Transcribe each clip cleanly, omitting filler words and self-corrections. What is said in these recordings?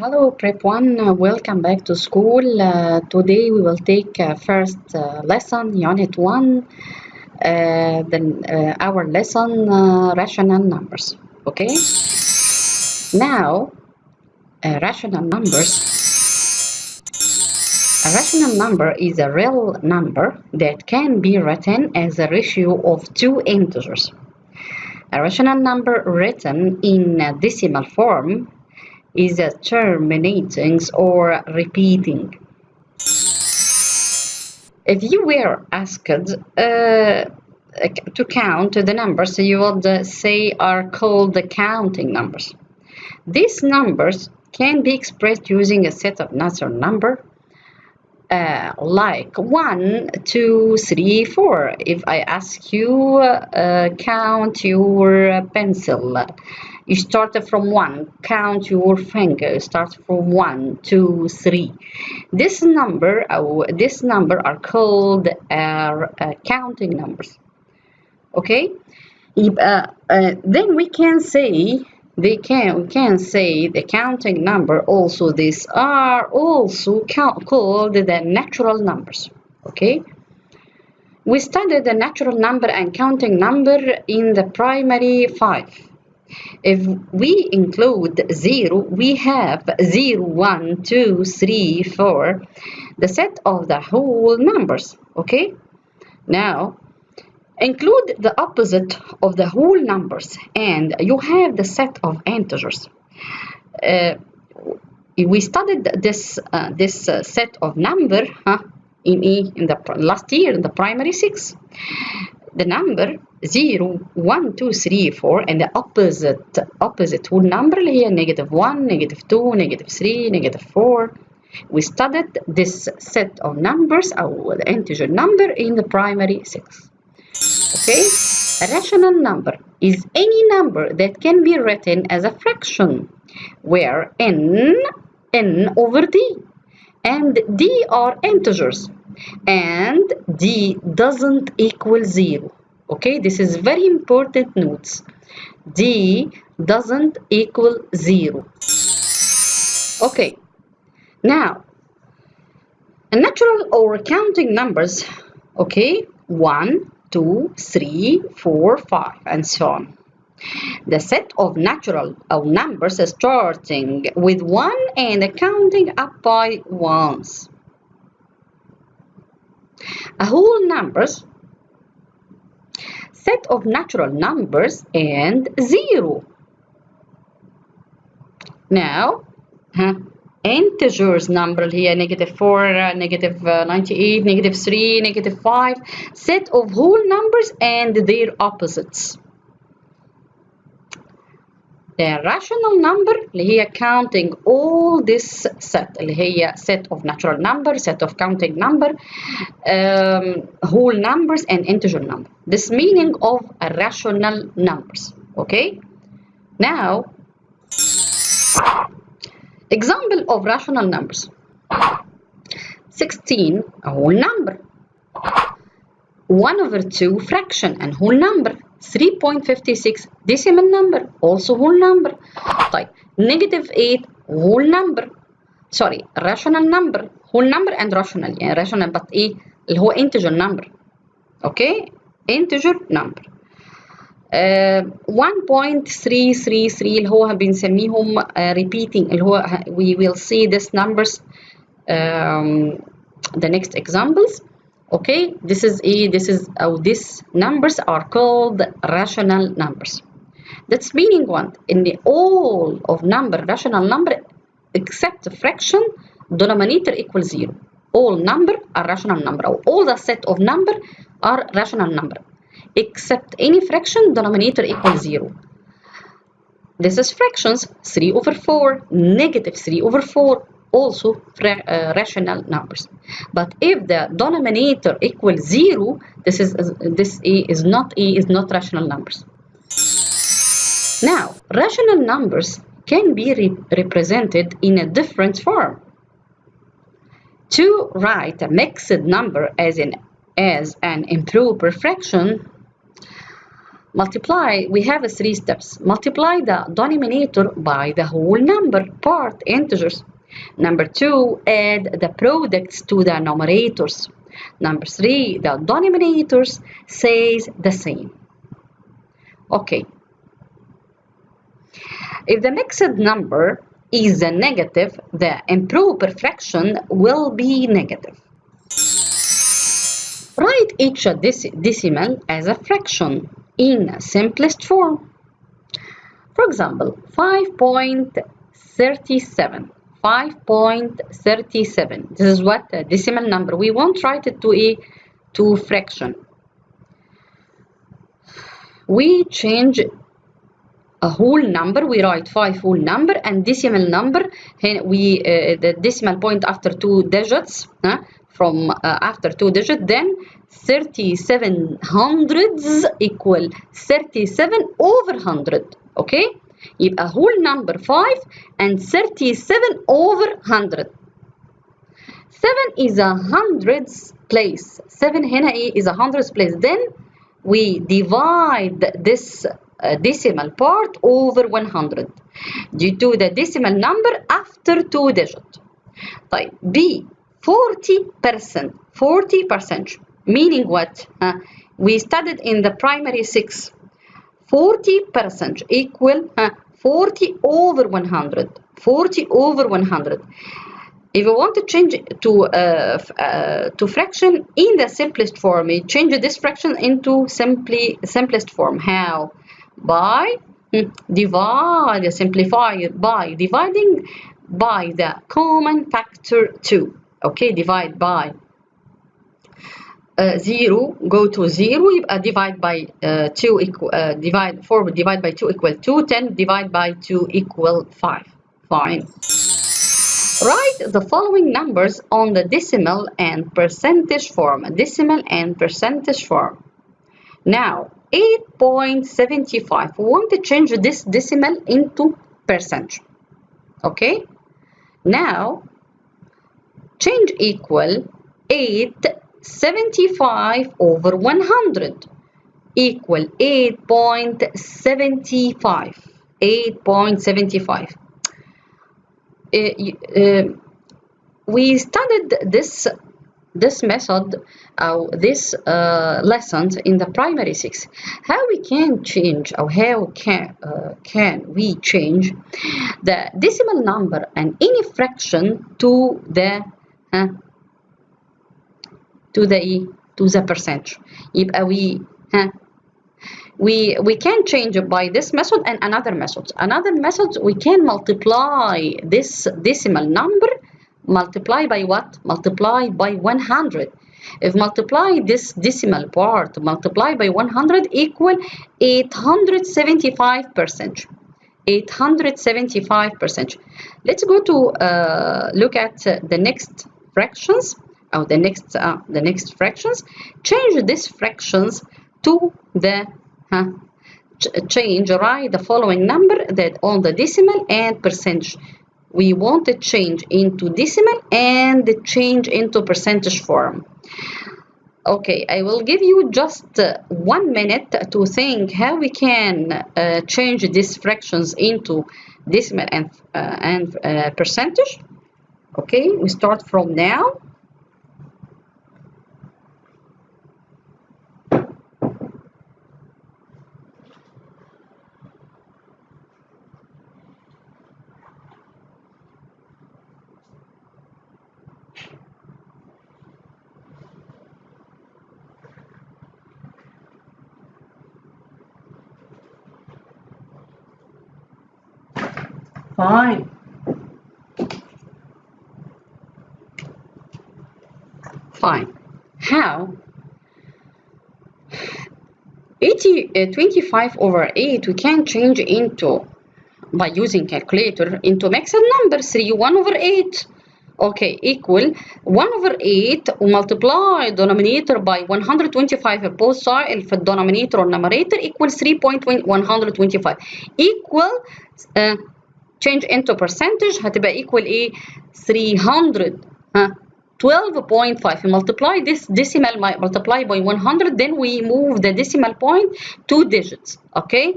Hello prep1, welcome back to school. Today we will take first lesson, unit 1, our lesson rational numbers. Okay, now rational numbers. A rational number is a real number that can be written as a ratio of two integers. A rational number written in a decimal form is terminating or repeating. If you were asked to count the numbers, you would say are called the counting numbers. These numbers can be expressed using a set of natural numbers like 1, 2, 3, 4. If I ask you count your pencil, you start from 1. Count your finger. Start from 1, 2, 3. This number are called counting numbers. Okay. Then we can say we can say the counting number also. These are also called the natural numbers. Okay. We studied the natural number and counting number in the primary 5. If we include 0, we have 0, 1, 2, 3, 4, the set of the whole numbers. Okay. Now include the opposite of the whole numbers and you have the set of integers. We studied this set of number in the last year in the primary 6. The number 0, 1, 2, 3, 4 and the opposite whole number اللي هي -1, -2, -3, -4. We studied this set of numbers or the integer number in the primary 6. Okay, a rational number is any number that can be written as a fraction where n over d and d are integers and d doesn't equal 0. Okay, this is very important notes. D doesn't equal 0. Okay, now a natural or counting numbers, okay, 1, 2, 3, 4, 5 and so on. The set of natural numbers starting with 1 and counting up by ones. A whole numbers, set of natural numbers and 0. Now integers number here -4, -98, -3, -5, set of whole numbers and their opposites. The rational number اللي هي counting all this set اللي هي set of natural number, set of counting number, whole numbers and integer number. This meaning of a rational numbers. Okay. Now example of rational numbers. 16, a whole number. 1/2 fraction and whole number. 3.56 decimal number, also whole number. طيب -8 whole number. Sorry, rational number. whole number and rational. يعني rational but ايه اللي هو integer number. Okay, integer number. 1.333 اللي هو بنسميهم repeating اللي هو we will see these numbers the next examples. Okay, these numbers are called rational numbers. That's meaning one in all of rational number except fraction denominator equals 0. All number are rational number or all the set of number are rational number except any fraction denominator equals 0. This is fractions 3/4, -3/4, also rational numbers. But if the denominator equals 0, this is not rational numbers. Now rational numbers can be represented in a different form. To write a mixed number as an improper fraction, multiply, we have 3 steps. Multiply the denominator by the whole number part, integers. Number 2, add the products to the numerators. Number 3, the denominators stays the same. Okay. If the mixed number is a negative, the improper fraction will be negative. Write each decimal as a fraction in simplest form. For example, 5.37. 5.37. This is what a decimal number. We won't write it to fraction. We change a whole number. We write 5 whole number and decimal number. The decimal point after 2 digits. From after 2 digits, then 37 hundreds equal 37 over 100. Okay, يبقى whole number 5 and 37 over 100. 7 is a hundreds place. 7 هنا is a hundreds place. Then we divide this decimal part over 100 due to the decimal number after 2 digits. طيب B 40%. 40%. Meaning what? We studied in the primary 6. 40% equal 40 over 100. 40 over 100. If you want to change to fraction in the simplest form, you change this fraction into simplest form. How? By simplify by dividing by the common factor 2. Okay, divide by 0, go to 0, divide by 2 equal, divide 4 divide by 2 equal 2, 10 divide by 2 equal 5. Fine. Write the following numbers on the decimal and percentage form. Decimal and percentage form. Now, 8.75. We want to change this decimal into percent. Okay. Now, change equal 875 over 100 equal 8.75. 8.75. We studied this method, this lessons in the primary 6. How we can change, or how can we change the decimal number and any fraction to the percentage. يبقى we can change it by this method and another method. Another method, we can multiply this decimal number. Multiply by what? Multiply by 100. If multiply this decimal part, multiply by 100 equal 875%. 875%. Let's go to look at the next fractions. Or the next fractions. Change these fractions to the write the following number that on the decimal and percentage. We want to change into decimal and change into percentage form. Okay, I will give you just 1 minute to think how we can change these fractions into decimal and percentage. Okay, we start from now. Fine. Fine. How? 25 over 8 we can change into, by using calculator, into mixed number 3, 1 over 8. Okay, equal 1 over 8 ومultiply denominator by 125 both sides في denominator or numerator equals 3.125 equal change into percentage هتبقى equal ايه 300 12.5. We multiply this decimal multiply by 100, then we move the decimal point 2 digits. Okay,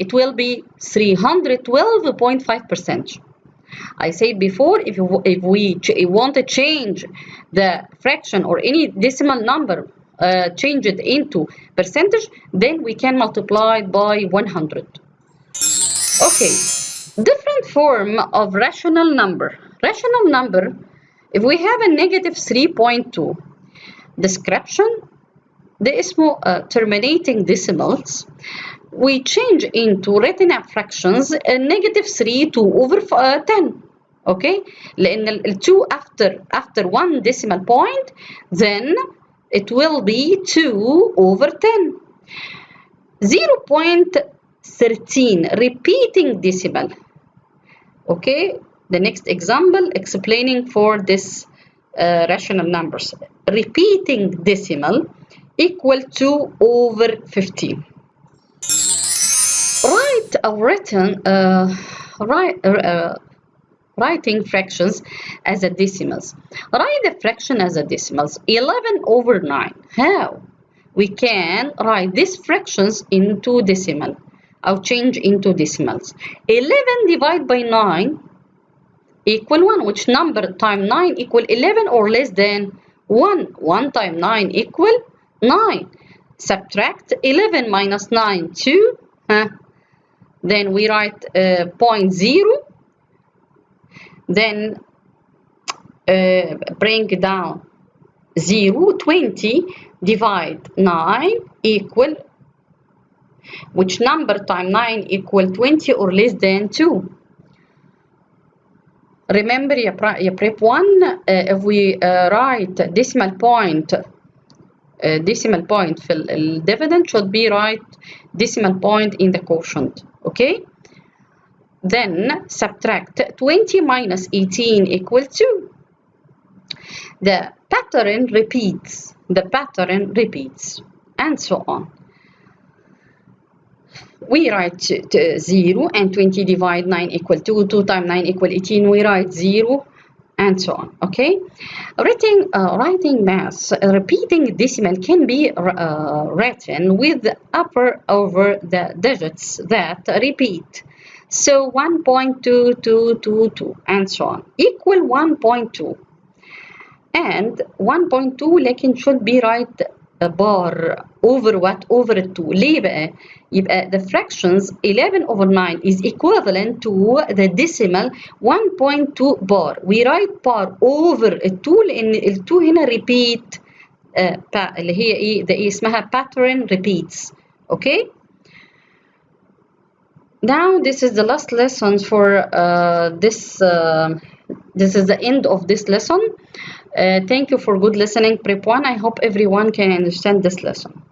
it will be 312.5%. I said before, if we want to change the fraction or any decimal number, change it into percentage, then we can multiply it by 100. Okay, different form of rational number. Rational number, if we have a negative 3.2, description ده اسمه terminating decimals, we change into written fractions negative 3 to over 10. Okay, لأن ال 2 after one decimal point, then it will be 2 over 10. 0.13 repeating decimal. Okay, the next example explaining for this rational numbers. Repeating decimal equal to over 15. Writing fractions as a decimals. Write the fraction as a decimals. 11 over 9. How? We can write these fractions into decimal. I'll change into decimals. 11 divided by 9 equal 1. Which number times 9 equal 11 or less than 1? 1 times 9 equal 9. Subtract 11 minus 9, 2. Then we write 0.0. Then bring down 0. 20 divide 9 equal, which number times 9 equal 20 or less than 2? Remember your prep 1, if we write decimal point في dividend should be write decimal point in the quotient. Okay, then subtract 20 minus 18 equal 2. The pattern repeats, and so on. We write 0 and 20 divide 9 equal 2, 2 times 9 equal 18, we write 0, and so on. Okay, writing math, repeating decimal can be written with the upper over the digits that repeat. So 1.2222 and so on equal 1.2, and 1.2 لكن should be right bar over what? Over 2. ليه بقى؟ يبقى the fractions 11 over 9 is equivalent to the decimal 1.2 bar. We write bar over 2 لأن ال 2 هنا repeat اللي هي إيه؟ ده اسمها pattern repeats. Okay? Now this is the last lesson for this is the end of this lesson. Thank you for good listening, prep 1. I hope everyone can understand this lesson.